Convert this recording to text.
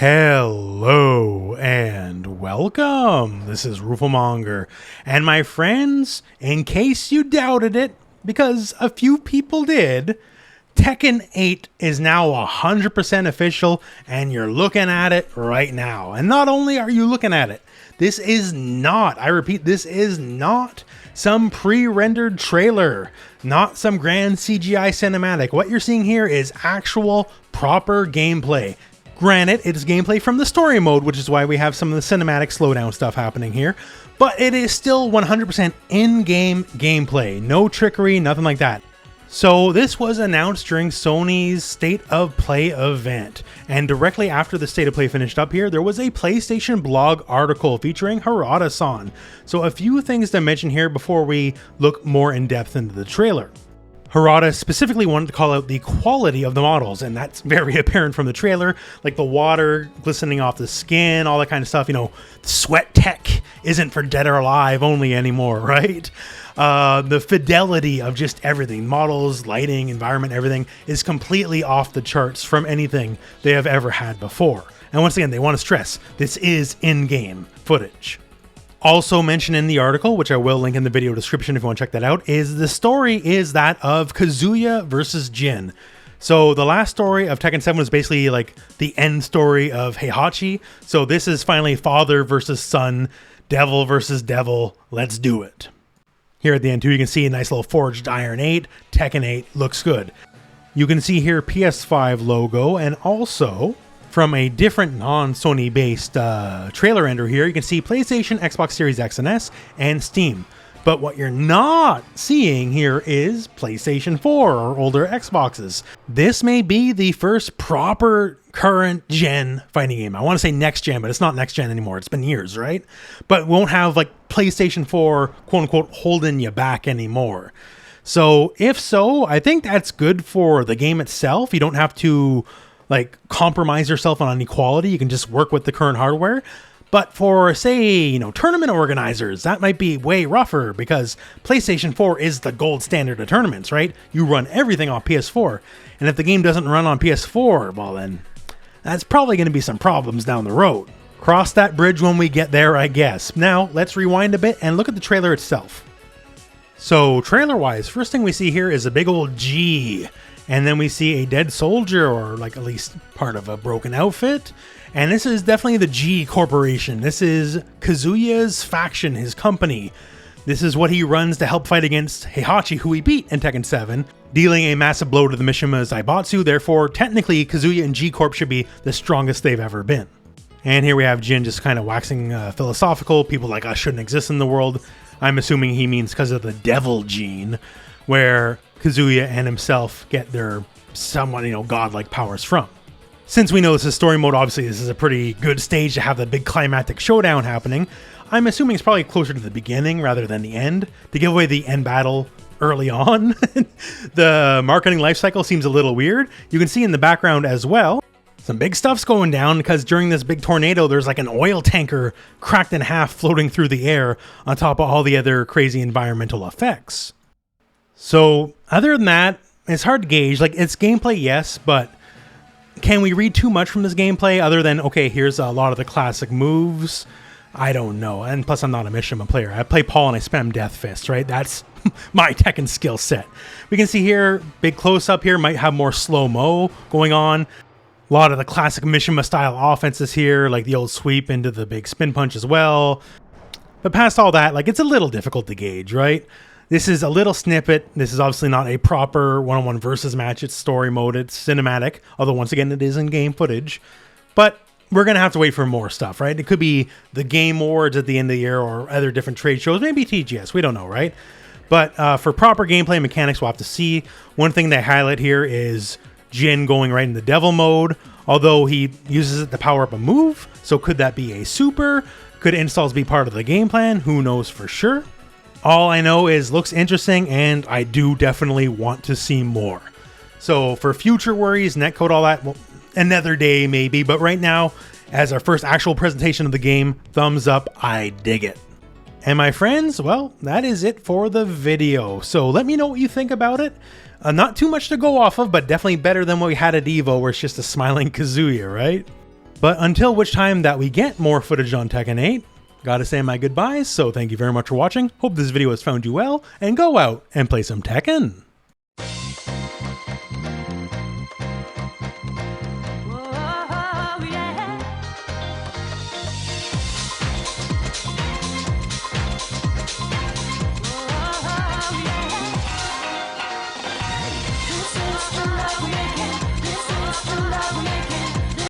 Hello and welcome. This is rooflemonger. And my friends, in case you doubted it, because a few people did, Tekken 8 is now 100% official and you're looking at it right now. And not only are you looking at it, this is not, I repeat, this is not some pre-rendered trailer, not some grand CGI cinematic. What you're seeing here is actual proper gameplay. Granted, it is gameplay from the story mode, which is why we have some of the cinematic slowdown stuff happening here, but it is still 100% in-game gameplay. No trickery, nothing like that. So this was announced during Sony's State of Play event, and directly after the State of Play finished up here, there was a PlayStation blog article featuring Harada-san. So a few things to mention here before we look more in depth into the trailer. Harada specifically wanted to call out the quality of the models, and that's very apparent from the trailer, like the water glistening off the skin, all that kind of stuff. You know, sweat tech isn't for dead or alive only anymore, right? The fidelity of just everything, models, lighting, environment, everything is completely off the charts from anything they have ever had before. And once again, they want to stress, this is in-game footage. Also mentioned in the article, which I will link in the video description if you want to check that out, is the story is that of Kazuya versus Jin. So the last story of Tekken 7 was basically like the end story of Heihachi. So this is finally father versus son, devil versus devil. Let's do it. Here at the end too, you can see a nice little forged iron 8. Tekken 8 looks good. You can see here PS5 logo, and also from a different non-Sony based trailer render here, you can see PlayStation, Xbox Series X and S, and Steam. But what you're not seeing here is PlayStation 4 or older Xboxes. This may be the first proper current gen fighting game. I want to say next gen, but it's not next gen anymore. It's been years, right? But it won't have like PlayStation 4 quote unquote holding you back anymore. So if so, I think that's good for the game itself. You don't have to like compromise yourself on any quality. You can just work with the current hardware. But for, say, tournament organizers, that might be way rougher because PlayStation 4 is the gold standard of tournaments, right? You run everything on PS4. And if the game doesn't run on PS4, well then, that's probably going to be some problems down the road. Cross that bridge when we get there, I guess. Now, let's rewind a bit and look at the trailer itself. So, trailer-wise, first thing we see here is a big old G. And then we see a dead soldier, or like at least part of a broken outfit. And this is definitely the G Corporation. This is Kazuya's faction, his company. This is what he runs to help fight against Heihachi, who he beat in Tekken 7, dealing a massive blow to the Mishima Zaibatsu. Therefore, technically, Kazuya and G Corp should be the strongest they've ever been. And here we have Jin just kind of waxing philosophical. People like us shouldn't exist in the world. I'm assuming he means because of the devil gene, where Kazuya and himself get their somewhat, godlike powers from. Since we know this is story mode, obviously this is a pretty good stage to have the big climactic showdown happening. I'm assuming it's probably closer to the beginning rather than the end, to give away the end battle early on. The marketing life cycle seems a little weird. You can see in the background as well, some big stuff's going down because during this big tornado, there's like an oil tanker cracked in half floating through the air on top of all the other crazy environmental effects. So other than that, it's hard to gauge. Like, it's gameplay, yes, but can we read too much from this gameplay other than, okay, here's a lot of the classic moves? I don't know. And plus, I'm not a Mishima player. I play Paul and I spam Death Fist, right? That's my Tekken skill set. We can see here, big close-up here, might have more slow-mo going on. A lot of the classic Mishima-style offenses here, like the old sweep into the big spin punch as well. But past all that, like, it's a little difficult to gauge, right? This is a little snippet. This is obviously not a proper one-on-one versus match. It's story mode. It's cinematic. Although, once again, it is in-game footage. But we're going to have to wait for more stuff, right? It could be the Game Awards at the end of the year or other different trade shows. Maybe TGS. We don't know, right? But for proper gameplay mechanics, we'll have to see. One thing they highlight here is Jin going right into devil mode. Although he uses it to power up a move. So could that be a super? Could installs be part of the game plan? Who knows for sure? All I know is looks interesting, and I do definitely want to see more. So for future worries, netcode, all that, well, another day maybe. But right now, as our first actual presentation of the game, thumbs up, I dig it. And my friends, well, that is it for the video. So let me know what you think about it. Not too much to go off of, but definitely better than what we had at EVO, where it's just a smiling Kazuya, right? But until which time that we get more footage on Tekken 8, gotta say my goodbyes, so thank you very much for watching. Hope this video has found you well, and go out and play some Tekken!